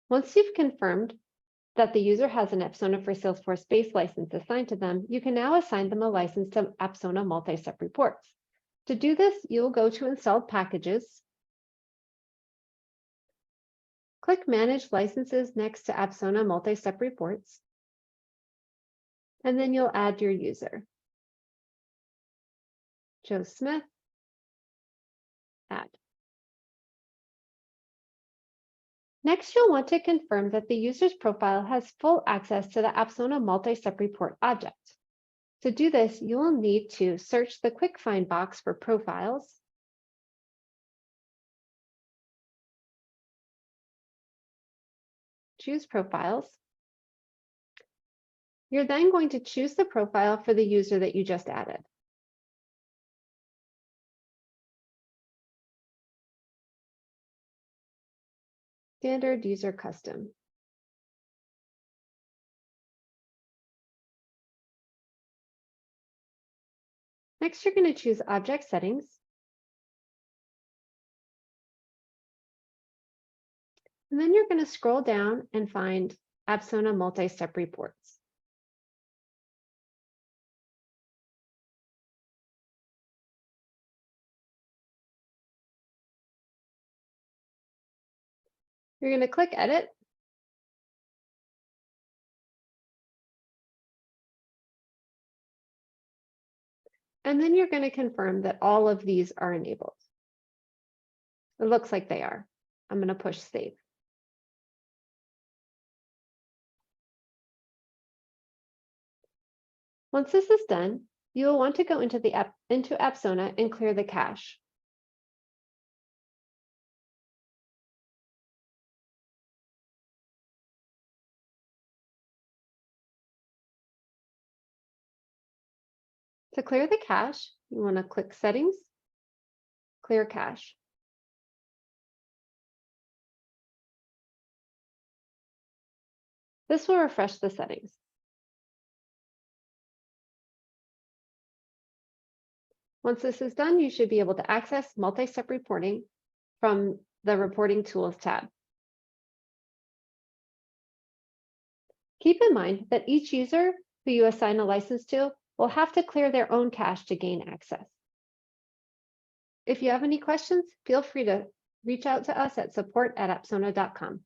Once you've confirmed that the user has an Apsona for Salesforce base license assigned to them, you can now assign them a license to Apsona multi-step reports. To do this, you will go to Installed Packages, click Manage Licenses next to Apsona multi-step reports, and then you'll add your user. Joe Smith, add. Next, you'll want to confirm that the user's profile has full access to the Apsona multi-step report object. To do this, you will need to search the quick find box for profiles, choose profiles. You're then going to choose the profile for the user that you just added. Standard user custom. Next, you're going to choose object settings. And then you're going to scroll down and find Apsona multi-step reports. You're going to click Edit. And then you're going to confirm that all of these are enabled. It looks like they are. I'm going to push Save. Once this is done, you will want to go into Apsona and clear the cache. To clear the cache, you want to click Settings, Clear Cache. This will refresh the settings. Once this is done, you should be able to access multi-step reporting from the Reporting Tools tab. Keep in mind that each user who you assign a license to will have to clear their own cache to gain access. If you have any questions, feel free to reach out to us at support@apsona.com.